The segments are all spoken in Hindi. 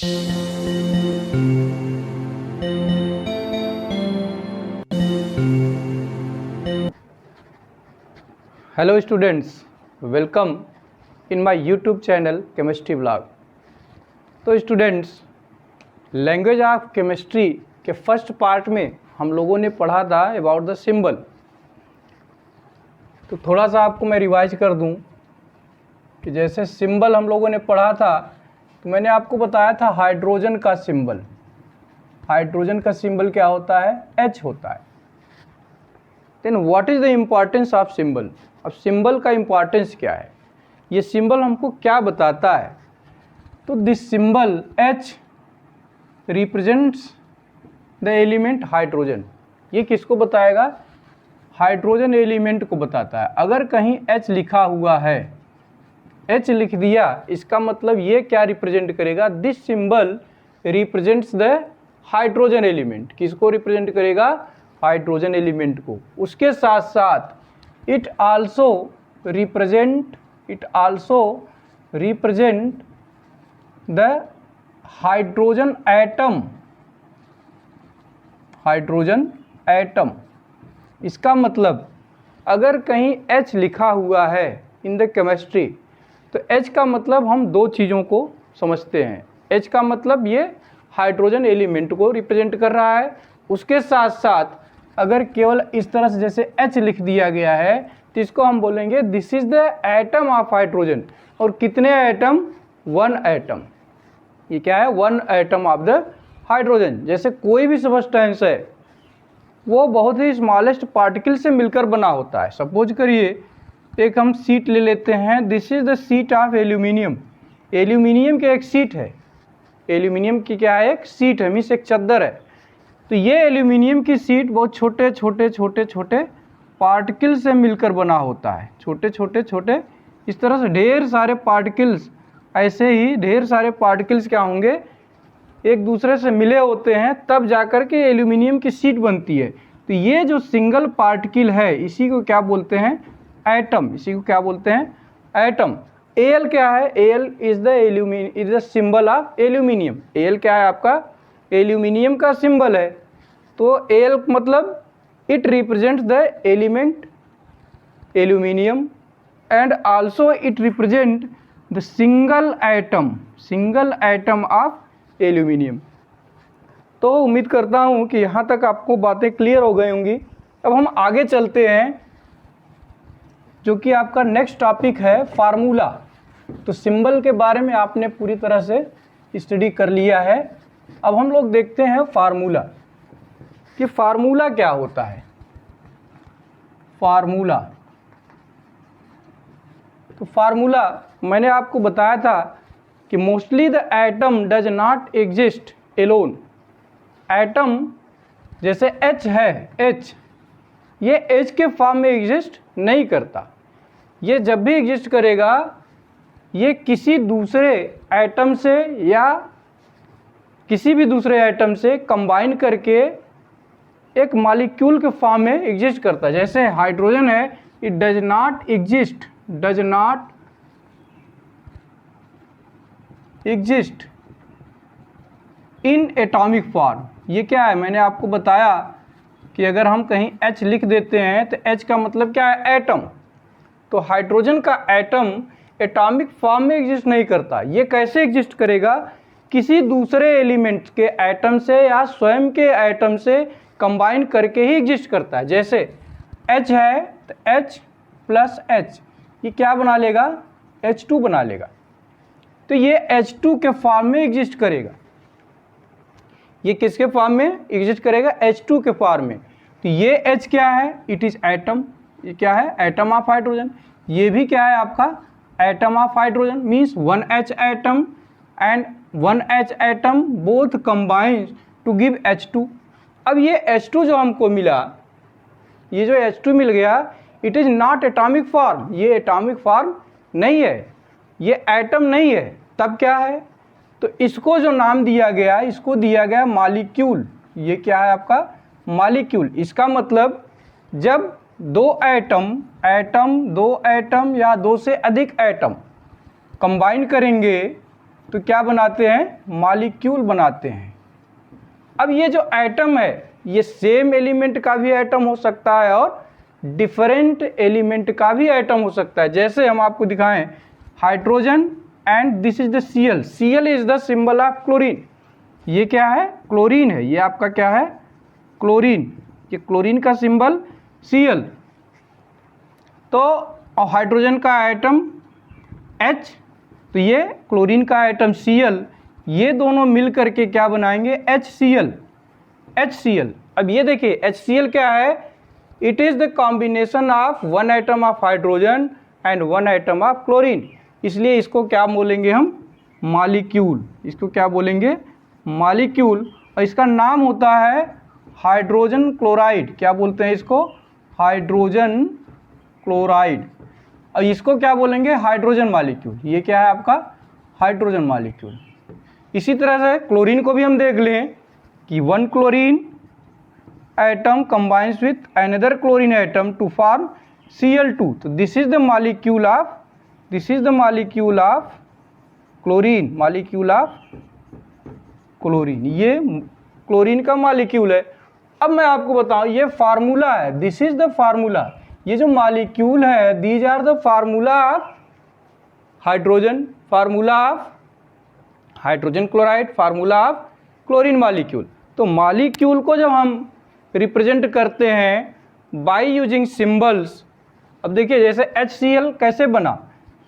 Hello students, welcome in my YouTube channel chemistry blog. तो स्टूडेंट्स, लैंग्वेज ऑफ केमिस्ट्री के फर्स्ट पार्ट में हम लोगों ने पढ़ा था अबाउट द सिंबल। तो थोड़ा सा आपको मैं रिवाइज कर दूं कि जैसे सिंबल हम लोगों ने पढ़ा था, तो मैंने आपको बताया था हाइड्रोजन का सिंबल। हाइड्रोजन का सिंबल क्या होता है? H होता है। Then what is the importance of symbol? अब सिंबल का इम्पॉर्टेंस क्या है, ये सिंबल हमको क्या बताता है? तो this symbol H represents the element hydrogen. ये किसको बताएगा? हाइड्रोजन एलिमेंट को बताता है। अगर कहीं H लिखा हुआ है, H लिख दिया, इसका मतलब ये क्या रिप्रेजेंट करेगा? This symbol represents the hydrogen element. किसको रिप्रेजेंट करेगा? हाइड्रोजन एलिमेंट को। उसके साथ साथ it also represent the hydrogen atom. इसका मतलब अगर कहीं H लिखा हुआ है इन द केमिस्ट्री, तो H का मतलब हम दो चीज़ों को समझते हैं। H का मतलब ये हाइड्रोजन एलिमेंट को रिप्रेजेंट कर रहा है। उसके साथ साथ अगर केवल इस तरह से जैसे H लिख दिया गया है, तो इसको हम बोलेंगे this is the atom of hydrogen. और कितने एटम? 1 एटम। ये क्या है? 1 एटम ऑफ द हाइड्रोजन। जैसे कोई भी सब्सटेंस है वो बहुत ही स्मॉलेस्ट पार्टिकल से मिलकर बना होता है। सपोज करिए एक हम सीट ले लेते हैं, this is the seat of aluminium. Aluminium की एक सीट है। एल्यूमिनियम की क्या है? एक सीट है, मीन्स एक चद्दर है। तो ये एल्यूमिनियम की सीट बहुत छोटे छोटे पार्टिकल से मिलकर बना होता है। छोटे छोटे इस तरह से ढेर सारे पार्टिकल्स, ऐसे ही ढेर सारे पार्टिकल्स क्या होंगे? एक दूसरे से मिले होते हैं, तब जाकर के एल्यूमिनियम की सीट बनती है। तो ये जो सिंगल पार्टिकल है, इसी को क्या बोलते हैं? एटम। इसी को क्या बोलते हैं? एटम। Al क्या है? Al is the symbol of aluminium. Al क्या है आपका? एल्यूमिनियम का सिंबल है। तो Al मतलब it represents the element aluminium and also it represent the single atom of aluminium. तो उम्मीद करता हूँ कि यहाँ तक आपको बातें क्लियर हो गई होंगी। अब हम आगे चलते हैं, जो कि आपका नेक्स्ट टॉपिक है फार्मूला। तो सिंबल के बारे में आपने पूरी तरह से स्टडी कर लिया है। अब हम लोग देखते हैं फार्मूला, कि फार्मूला क्या होता है। फार्मूला, तो फार्मूला मैंने आपको बताया था कि mostly the atom does not exist alone. Atom जैसे H है, H ये H के फॉर्म में एग्जिस्ट नहीं करता। ये जब भी एग्जिस्ट करेगा, ये किसी दूसरे एटम से या किसी भी दूसरे एटम से कंबाइन करके एक मॉलिक्यूल के फॉर्म में एग्जिस्ट करता है। जैसे हाइड्रोजन है, it does not exist in atomic form. ये क्या है? मैंने आपको बताया कि अगर हम कहीं H लिख देते हैं, तो H का मतलब क्या है? एटम। तो हाइड्रोजन का एटम एटॉमिक फॉर्म में एग्जिस्ट नहीं करता। ये कैसे एग्जिस्ट करेगा? किसी दूसरे एलिमेंट के एटम से या स्वयं के एटम से कंबाइन करके ही एग्जिस्ट करता है। जैसे H है, तो H प्लस H ये क्या बना लेगा? H2 बना लेगा। तो ये H2 के फॉर्म में एग्जिस्ट करेगा। ये किसके फॉर्म में एग्जिस्ट करेगा? H2 के फॉर्म में। तो ये H क्या है? It is atom. ये क्या है? Atom of hydrogen. ये भी क्या है आपका? Atom of hydrogen. Means 1H atom and 1H atom both combine to give H2। अब ये H2 जो हमको मिला, ये जो H2 मिल गया, it is not atomic form. ये एटॉमिक फॉर्म नहीं है, ये एटम नहीं है। तब क्या है? तो इसको जो नाम दिया गया, इसको दिया गया मॉलिक्यूल। ये क्या है आपका? मॉलिक्यूल। इसका मतलब जब दो एटम या दो से अधिक एटम कंबाइन करेंगे, तो क्या बनाते हैं, मॉलिक्यूल बनाते हैं। अब ये जो एटम है ये सेम एलिमेंट का भी एटम हो सकता है और डिफरेंट एलिमेंट का भी एटम हो सकता है। जैसे हम आपको दिखाएं hydrogen and this is the Cl, Cl is the symbol of chlorine. ये क्या है, क्लोरीन है, ये आपका क्या है, क्लोरीन, ये क्लोरीन का सिंबल Cl। तो हाइड्रोजन का एटम H, तो ये क्लोरीन का एटम Cl, ये दोनों मिल करके क्या बनाएंगे, HCl, HCl। अब ये देखिए HCl क्या है, it is the combination of one atom of hydrogen and one atom of chlorine, इसलिए इसको क्या बोलेंगे हम, मॉलिक्यूल। इसको क्या बोलेंगे, मॉलिक्यूल। और इसका नाम होता है हाइड्रोजन क्लोराइड। क्या बोलते हैं इसको, हाइड्रोजन क्लोराइड। और इसको क्या बोलेंगे, हाइड्रोजन मॉलिक्यूल। ये क्या है आपका, हाइड्रोजन मॉलिक्यूल। इसी तरह से क्लोरीन को भी हम देख लें कि one chlorine atom combines with another chlorine atom to form Cl2। तो this is the molecule of, this is the molecule of chlorine, molecule of chlorine, ये क्लोरीन का मॉलिक्यूल है। अब मैं आपको बताऊं ये फार्मूला है, दिस इज द फार्मूला। ये जो मॉलिक्यूल है these are the formula of hydrogen, formula of hydrogen chloride, formula of chlorine molecule. तो मॉलिक्यूल को जब हम रिप्रेजेंट करते हैं बाय यूजिंग सिंबल्स, अब देखिए जैसे HCl कैसे बना,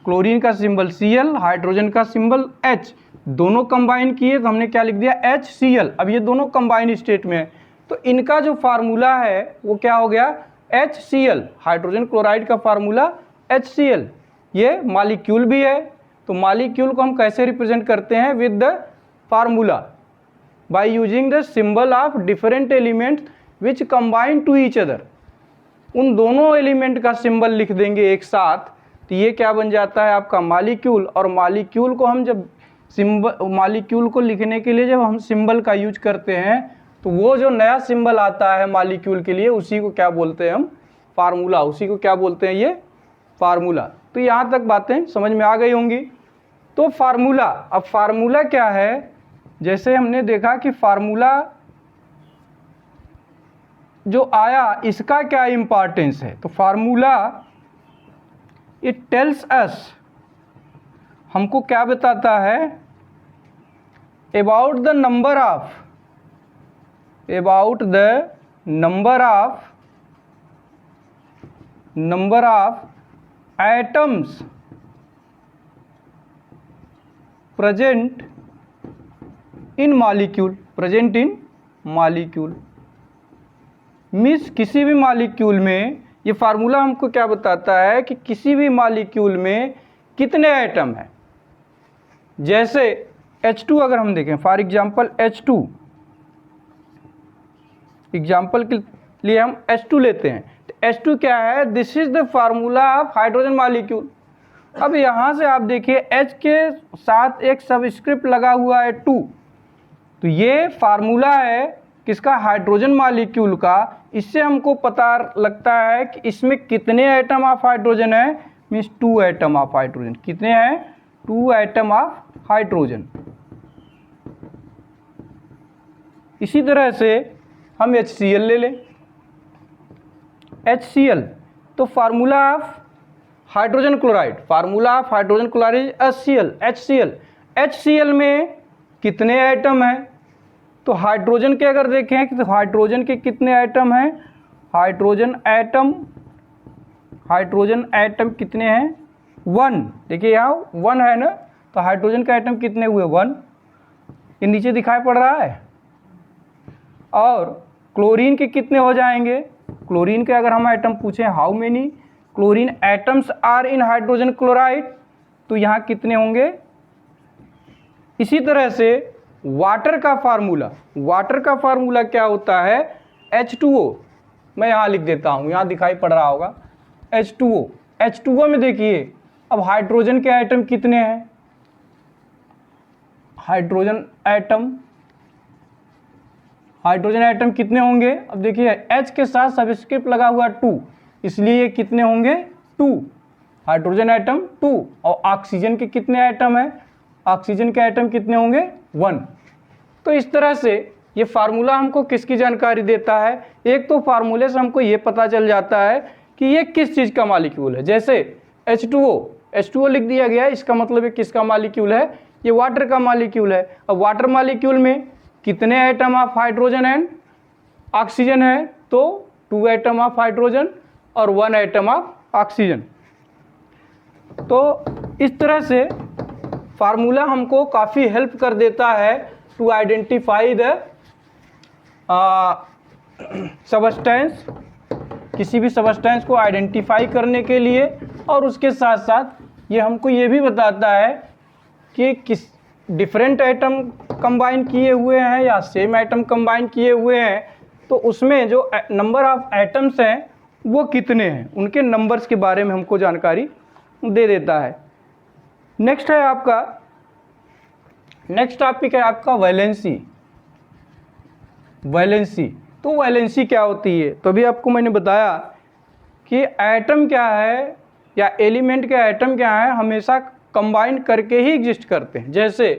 क्लोरीन का सिंबल Cl, हाइड्रोजन का सिंबल H, दोनों कंबाइन किए तो हमने क्या लिख दिया, HCl। अब ये दोनों कंबाइन स्टेट में है तो इनका जो फार्मूला है वो क्या हो गया, HCl। हाइड्रोजन क्लोराइड का फार्मूला HCl। ये मॉलिक्यूल भी है, तो मॉलिक्यूल को हम कैसे रिप्रेजेंट करते हैं, with the formula by using the symbol of different elements which combine to each other. उन दोनों एलिमेंट का सिंबल लिख देंगे एक साथ, तो ये क्या बन जाता है आपका मॉलिक्यूल। और मॉलिक्यूल को हम जब सिंबल, मॉलिक्यूल को लिखने के लिए जब हम सिंबल का यूज करते हैं तो वो जो नया सिंबल आता है मॉलिक्यूल के लिए उसी को क्या बोलते हैं हम, फार्मूला, उसी को क्या बोलते हैं, ये फार्मूला। तो यहाँ तक बातें समझ में आ गई होंगी। तो फार्मूला, अब फार्मूला क्या है, जैसे हमने देखा कि फार्मूला जो आया इसका क्या इम्पॉर्टेंस है, तो फार्मूला इट टेल्स अस, हमको क्या बताता है, about the number of, about the number of atoms present in molecule, present in molecule means किसी भी मॉलिक्यूल में, ये फार्मूला हमको क्या बताता है कि किसी भी मॉलिक्यूल में कितने एटम हैं। जैसे H2 अगर हम देखें, फॉर एग्जांपल H2, एग्जांपल के लिए हम H2 लेते हैं, तो H2 क्या है, this is the formula of hydrogen molecule. अब यहाँ से आप देखिए H के साथ एक सबस्क्रिप्ट लगा हुआ है 2, तो ये फार्मूला है किसका, हाइड्रोजन मॉलिक्यूल का। इससे हमको पता लगता है कि इसमें कितने एटम ऑफ हाइड्रोजन है, मीन्स 2 एटम ऑफ हाइड्रोजन। कितने हैं, 2 एटम ऑफ हाइड्रोजन। इसी तरह से हम HCl ले लें, HCl तो formula of hydrogen chloride, formula of hydrogen chloride HCl। HCl में कितने एटम हैं, तो हाइड्रोजन के अगर देखें तो हाइड्रोजन के कितने एटम हैं, हाइड्रोजन एटम कितने हैं, 1। देखिए यहाँ 1 है ना, तो हाइड्रोजन का एटम कितने हुए, 1, ये नीचे दिखाई पड़ रहा है। और क्लोरीन के कितने हो जाएंगे, क्लोरीन के अगर हम एटम पूछें how many chlorine atoms are in hydrogen chloride, तो यहाँ कितने होंगे। इसी तरह से वाटर का फार्मूला क्या होता है, H2O। मैं यहाँ लिख देता हूँ, यहाँ दिखाई पड़ रहा होगा H2O में देखिए अब हाइड्रोजन के एटम कितने हैं, हाइड्रोजन एटम कितने होंगे। अब देखिए H के साथ सबस्क्रिप्ट लगा हुआ 2, इसलिए ये कितने होंगे, 2 हाइड्रोजन एटम 2। और ऑक्सीजन के कितने एटम हैं, ऑक्सीजन के आइटम कितने होंगे 1। तो इस तरह से ये फार्मूला हमको किसकी जानकारी देता है, एक तो फार्मूले से हमको ये पता चल जाता है कि ये किस चीज़ का मॉलिक्यूल है। जैसे H2O लिख दिया गया है, इसका मतलब ये किसका मॉलिक्यूल है, ये वाटर का मॉलिक्यूल है। अब वाटर मॉलिक्यूल में कितने item of hydrogen and oxygen है, तो 2 आइटम ऑफ हाइड्रोजन और 1 आइटम ऑफ ऑक्सीजन। तो इस तरह से फार्मूला हमको काफ़ी हेल्प कर देता है टू आइडेंटिफाई द सबस्टेंस, किसी भी सबस्टेंस को आइडेंटिफाई करने के लिए, और उसके साथ साथ ये हमको ये भी बताता है कि किस डिफरेंट आइटम कंबाइन किए हुए हैं या सेम आइटम कंबाइन किए हुए हैं, तो उसमें जो नंबर ऑफ आइटम्स हैं वो कितने हैं, उनके नंबर्स के बारे में हमको जानकारी दे देता है। नेक्स्ट टॉपिक है आपका वैलेंसी। तो वैलेंसी क्या होती है, तो अभी आपको मैंने बताया कि एटम क्या है या एलिमेंट के एटम क्या है, हमेशा कंबाइन करके ही एग्जिस्ट करते हैं। जैसे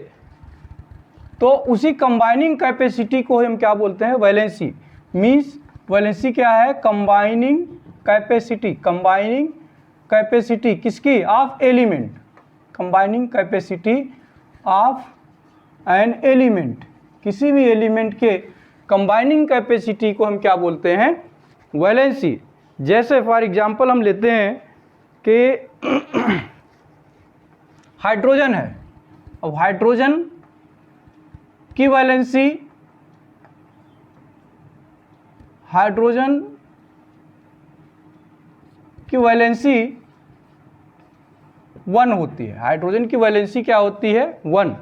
तो उसी कंबाइनिंग कैपेसिटी को हम क्या बोलते हैं, वैलेंसी। मीन्स वैलेंसी क्या है, कंबाइनिंग कैपेसिटी किसकी, of element, combining capacity of an element, किसी भी एलिमेंट के कंबाइनिंग कैपेसिटी को हम क्या बोलते हैं, वैलेंसी। जैसे फॉर एग्जांपल हम लेते हैं कि हाइड्रोजन है, अब हाइड्रोजन की वैलेंसी 1 होती है। हाइड्रोजन की वैलेंसी क्या होती है, 1।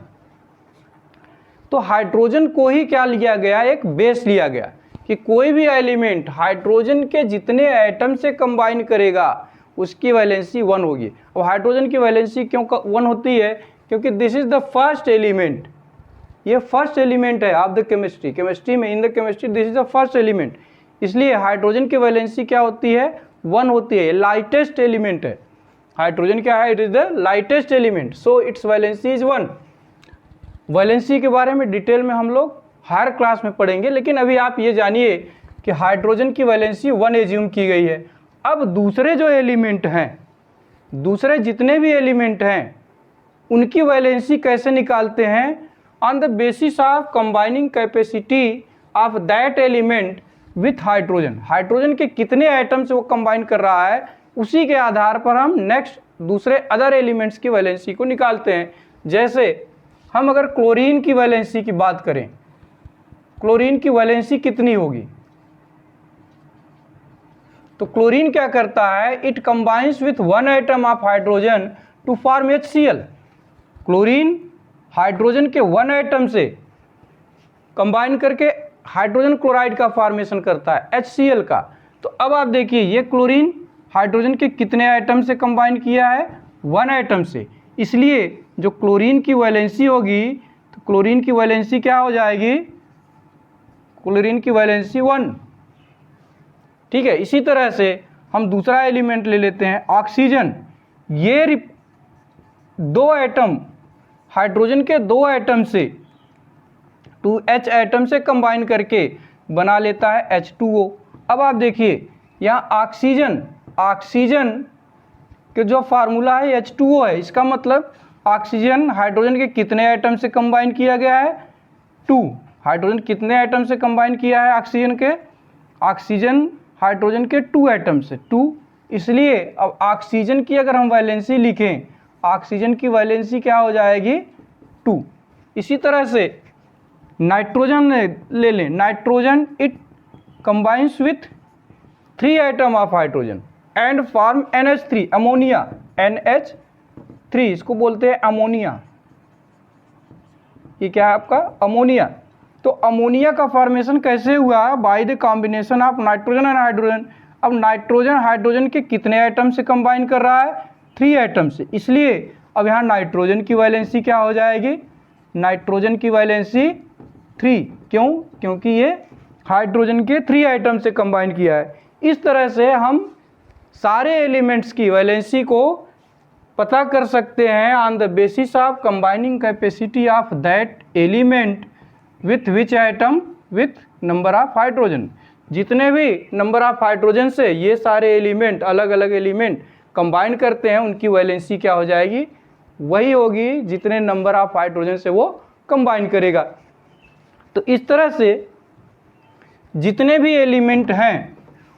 तो हाइड्रोजन को ही क्या लिया गया, एक बेस लिया गया कि कोई भी एलिमेंट हाइड्रोजन के जितने एटम से कंबाइन करेगा उसकी वैलेंसी 1 होगी। और हाइड्रोजन की वैलेंसी क्यों 1 होती है, क्योंकि this is the first element, ये फर्स्ट एलिमेंट है ऑफ द केमिस्ट्री में, in the chemistry this is the first element, इसलिए हाइड्रोजन की वैलेंसी क्या होती है, 1 होती है। लाइटेस्ट एलिमेंट है हाइड्रोजन, क्या है, it is the lightest element, so it's valency is 1। Valency के बारे में डिटेल में हम लोग हर क्लास में पढ़ेंगे, लेकिन अभी आप ये जानिए कि हाइड्रोजन की वैलेंसी 1 एज्यूम की गई है। अब दूसरे जो एलिमेंट हैं, दूसरे जितने भी एलिमेंट हैं, उनकी वैलेंसी कैसे निकालते हैं, on the basis of combining capacity of that element with hydrogen. Hydrogen के कितने आइटम से वो कंबाइन कर रहा है, उसी के आधार पर हम नेक्स्ट दूसरे अदर एलिमेंट्स की वैलेंसी को निकालते हैं। जैसे हम अगर क्लोरीन की वैलेंसी की बात करें, क्लोरीन की वैलेंसी कितनी होगी, तो क्लोरीन क्या करता है, it combines with 1 atom of hydrogen to form HCl। Chlorine hydrogen के 1 आइटम से कंबाइन करके हाइड्रोजन क्लोराइड का फॉर्मेशन करता है, HCl का। तो अब आप देखिए ये क्लोरीन हाइड्रोजन के कितने आइटम से कंबाइन किया है, 1 आइटम से, इसलिए जो क्लोरीन की वैलेंसी होगी, तो क्लोरीन की वैलेंसी क्या हो जाएगी, क्लोरीन की वैलेंसी 1। ठीक है, इसी तरह से हम दूसरा एलिमेंट ले लेते हैं ऑक्सीजन। ये 2 आइटम, हाइड्रोजन के 2 आइटम से 2H आइटम से कंबाइन करके बना लेता है H2O। अब आप देखिए यहाँ ऑक्सीजन के जो फार्मूला है H2O है, इसका मतलब ऑक्सीजन हाइड्रोजन के कितने आइटम से कंबाइन किया गया है, 2। हाइड्रोजन कितने आइटम से कंबाइन किया है ऑक्सीजन के, ऑक्सीजन हाइड्रोजन के 2 आइटम से, 2। इसलिए अब ऑक्सीजन की अगर हम वैलेंसी लिखें, ऑक्सीजन की वैलेंसी क्या हो जाएगी, 2। इसी तरह से नाइट्रोजन ले लें, nitrogen it combines with 3 item of hydrogen and form NH3, ammonia, NH3, इसको बोलते हैं अमोनिया। ये क्या है आपका, अमोनिया। तो अमोनिया का फॉर्मेशन कैसे हुआ, by the combination of nitrogen and hydrogen. अब नाइट्रोजन हाइड्रोजन के कितने आइटम से कंबाइन कर रहा है, 3 आइटम से, इसलिए अब यहाँ नाइट्रोजन की वैलेंसी क्या हो जाएगी, नाइट्रोजन की वैलेंसी 3। क्यों, क्योंकि ये हाइड्रोजन के 3 आइटम से कंबाइन किया है। इस तरह से हम सारे एलिमेंट्स की वैलेंसी को पता कर सकते हैं on the basis of combining capacity of that element with which item with number of hydrogen. जितने भी नंबर ऑफ हाइड्रोजन से ये सारे एलिमेंट, अलग अलग एलिमेंट कंबाइन करते हैं, उनकी वैलेंसी क्या हो जाएगी, वही होगी जितने नंबर ऑफ हाइड्रोजन से वो कंबाइन करेगा। तो इस तरह से जितने भी एलिमेंट हैं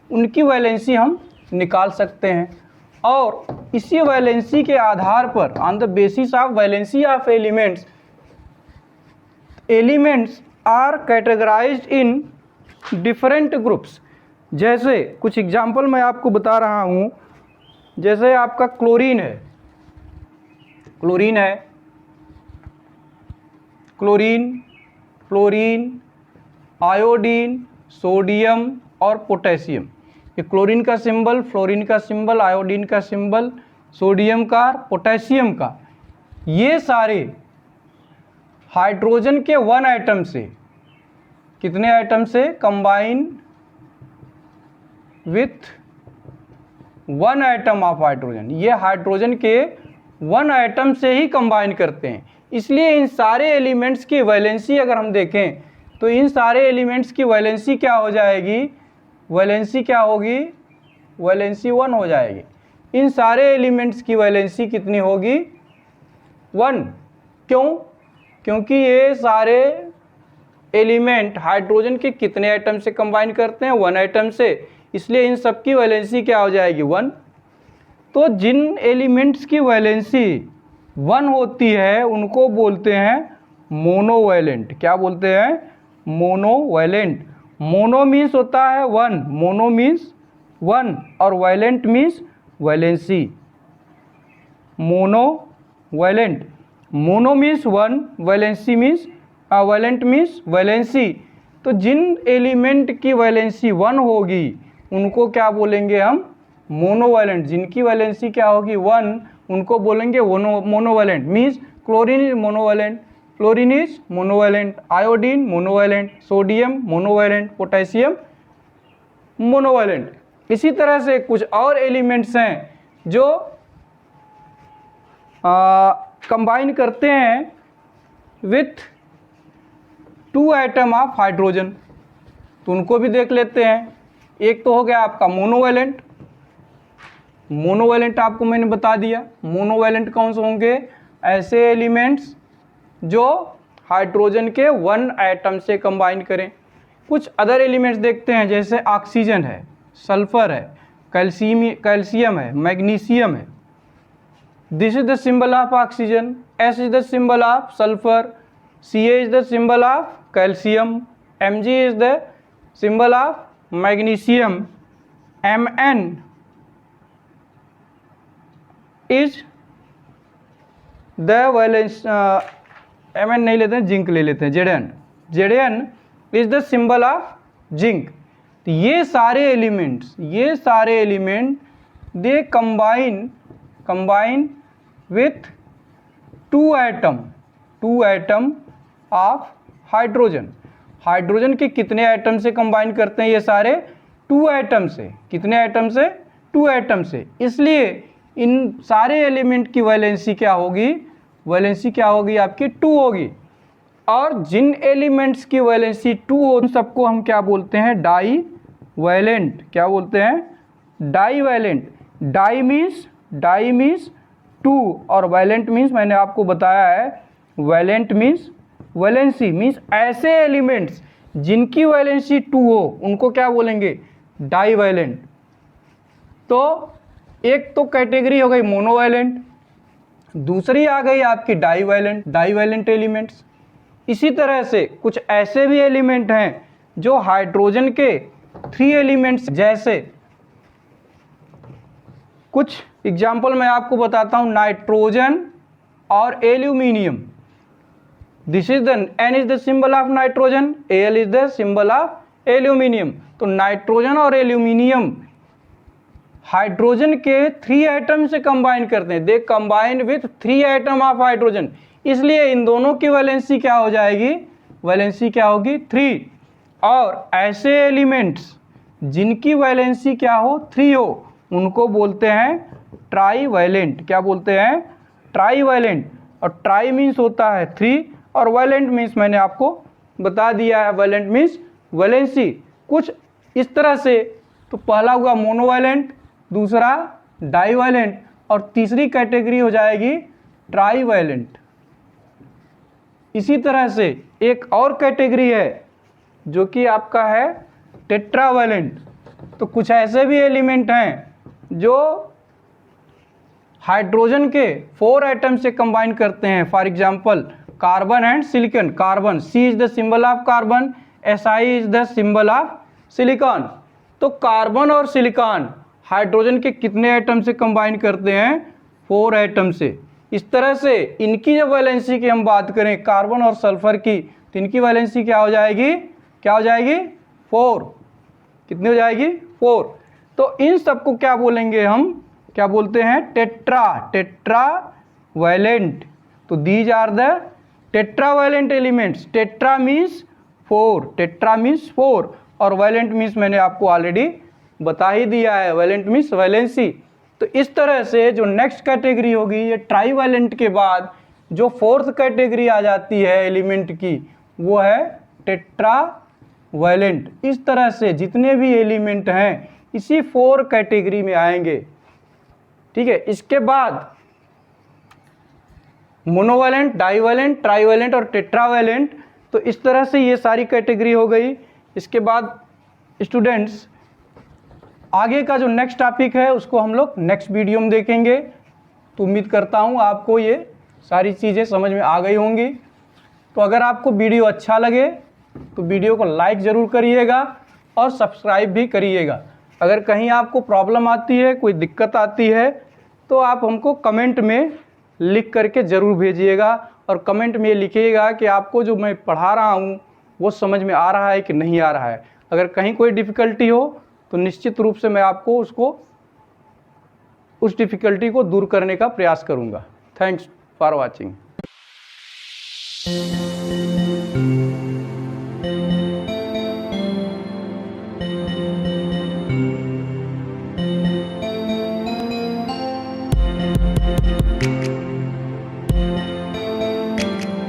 उनकी वैलेंसी हम निकाल सकते हैं, और इसी वैलेंसी के आधार पर on the basis of valency of elements are categorised in different groups. जैसे कुछ एग्जांपल मैं आपको बता रहा हूँ, जैसे आपका क्लोरीन है, क्लोरीन, फ्लोरीन, आयोडीन, सोडियम और पोटेशियम। ये क्लोरीन का सिंबल, फ्लोरीन का सिंबल, आयोडीन का सिंबल, सोडियम का, पोटेशियम का, ये सारे हाइड्रोजन के वन आइटम से, कितने आइटम से, combine with one item of hydrogen. ये हाइड्रोजन के वन आइटम से ही कंबाइन करते हैं। इसलिए इन सारे एलिमेंट्स की वैलेंसी अगर हम देखें तो इन सारे एलिमेंट्स की वैलेंसी क्या हो जाएगी, वैलेंसी क्या होगी, वैलेंसी 1 हो जाएगी। इन सारे एलिमेंट्स की वैलेंसी कितनी होगी, 1। क्यों? क्योंकि ये सारे एलिमेंट हाइड्रोजन के कितने आइटम से कंबाइन करते हैं, 1 आइटम से, इसलिए इन सब की वैलेंसी क्या हो जाएगी, 1। तो जिन एलिमेंट्स की वैलेंसी 1 होती है उनको बोलते हैं मोनोवैलेंट। क्या बोलते हैं, मोनोवैलेंट। मोनो मीन्स होता है 1, मोनो मीन्स 1, और valent means valency. Monovalent, mono means 1, valency means valent means valency. तो जिन एलिमेंट की वैलेंसी 1 होगी उनको क्या बोलेंगे हम, मोनोवैलेंट। जिनकी वैलेंसी क्या होगी, 1, उनको बोलेंगे monovalent. Means chlorine is monovalent, fluorine is monovalent, iodine monovalent, sodium monovalent, potassium monovalent. इसी तरह से कुछ और एलिमेंट्स हैं जो कंबाइन करते हैं विथ 2 आइटम ऑफ हाइड्रोजन, तो उनको भी देख लेते हैं। एक तो हो गया आपका मोनोवैलेंट। मोनोवैलेंट आपको मैंने बता दिया। मोनोवैलेंट कौन से होंगे, ऐसे एलिमेंट्स जो हाइड्रोजन के 1 आइटम से कंबाइन करें। कुछ अदर एलिमेंट्स देखते हैं, जैसे ऑक्सीजन है, सल्फर है, कैल्शियम है, मैग्नीशियम है। This is the symbol of oxygen, S is the symbol of sulphur, C is the symbol of calcium, M G is the symbol of magnesium, M N is the valence, M N नहीं लेते हैं, जिंक ले लेते हैं, Z N, Z N is the symbol of zinc. तो ये सारे element they combine with 2 atom of hydrogen. Hydrogen के कितने आइटम से कंबाइन करते हैं ये सारे, 2 आइटम से। कितने आइटम से, 2 आइटम से। इसलिए इन सारे एलिमेंट की वैलेंसी क्या होगी, वैलेंसी क्या होगी आपकी, 2 होगी। और जिन एलिमेंट्स की वैलेंसी 2 हो उन सबको हम क्या बोलते हैं, डाई वैलेंट। क्या बोलते हैं, डाई वैलेंट। डाई मीन्स 2 और वैलेंट मीन्स मैंने आपको बताया है, वैलेंट मीन्स वैलेंसी। मीन्स ऐसे एलिमेंट्स जिनकी वैलेंसी 2 हो उनको क्या बोलेंगे, डाई वैलेंट। तो एक तो कैटेगरी हो गई मोनोवैलेंट, दूसरी आ गई आपकी डाईवैलेंट एलिमेंट्स। इसी तरह से कुछ ऐसे भी एलिमेंट हैं जो हाइड्रोजन के 3 एलिमेंट्स, जैसे कुछ एग्जाम्पल मैं आपको बताता हूं, नाइट्रोजन और aluminium. This is the N is the symbol of nitrogen, Al is the symbol of aluminium. तो नाइट्रोजन और एल्यूमिनियम हाइड्रोजन के 3 आइटम से कंबाइन करते हैं। दे combine with 3 item of hydrogen, इसलिए इन दोनों की वैलेंसी क्या हो जाएगी, वैलेंसी क्या होगी, 3। और ऐसे एलिमेंट्स जिनकी वैलेंसी क्या हो, 3 हो, उनको बोलते हैं ट्राईवैलेंट। क्या बोलते हैं? ट्राईवैलेंट। और ट्राई मीन्स होता है 3 और वैलेंट मीन्स मैंने आपको बता दिया है, वैलेंट मीन्स वैलेंसी। कुछ इस तरह से, तो पहला हुआ मोनोवैलेंट, दूसरा डाईवैलेंट और तीसरी कैटेगरी हो जाएगी ट्राईवैलेंट। इसी तरह से एक और कैटेगरी है जो कि आपका है टेट्रावैलेंट। तो कुछ ऐसे भी एलिमेंट हैं जो हाइड्रोजन के 4 एटम से कंबाइन करते हैं। For example carbon and silicon. Carbon, C is the symbol of carbon, SI is the symbol of silicon. तो कार्बन और सिलिकॉन हाइड्रोजन के कितने एटम से कंबाइन करते हैं? 4 एटम से। इस तरह से इनकी जब वैलेंसी की हम बात करें कार्बन और सल्फर की, तो इनकी वैलेंसी क्या हो जाएगी? क्या हो जाएगी? 4। कितनी हो जाएगी? 4। तो इन सबको क्या बोलेंगे हम? क्या बोलते हैं? टेट्रावैलेंट। तो these are the tetravalent elements. Tetra means 4, tetra means 4 और वैलेंट मीन्स मैंने आपको ऑलरेडी बता ही दिया है, वैलेंट मीन्स वैलेंसी। तो इस तरह से जो नेक्स्ट कैटेगरी होगी, ये ट्राईवैलेंट के बाद जो 4th कैटेगरी आ जाती है एलिमेंट की, वो है टेट्रावैलेंट। इस तरह से जितने भी एलिमेंट हैं इसी 4 कैटेगरी में आएंगे। ठीक है, इसके बाद मोनोवैलेंट, डाईवैलेंट, ट्राईवैलेंट और टेट्रावैलेंट। तो इस तरह से ये सारी कैटेगरी हो गई। इसके बाद स्टूडेंट्स आगे का जो नेक्स्ट टॉपिक है उसको हम लोग नेक्स्ट वीडियो में देखेंगे। तो उम्मीद करता हूँ आपको ये सारी चीज़ें समझ में आ गई होंगी। तो अगर आपको वीडियो अच्छा लगे तो वीडियो को लाइक ज़रूर करिएगा और सब्सक्राइब भी करिएगा। अगर कहीं आपको प्रॉब्लम आती है, कोई दिक्कत आती है, तो आप हमको कमेंट में लिख करके ज़रूर भेजिएगा और कमेंट में लिखिएगा कि आपको जो मैं पढ़ा रहा हूँ वो समझ में आ रहा है कि नहीं आ रहा है। अगर कहीं कोई डिफ़िकल्टी हो तो निश्चित रूप से मैं आपको उस डिफ़िकल्टी को दूर करने का प्रयास करूँगा। Thanks for watching.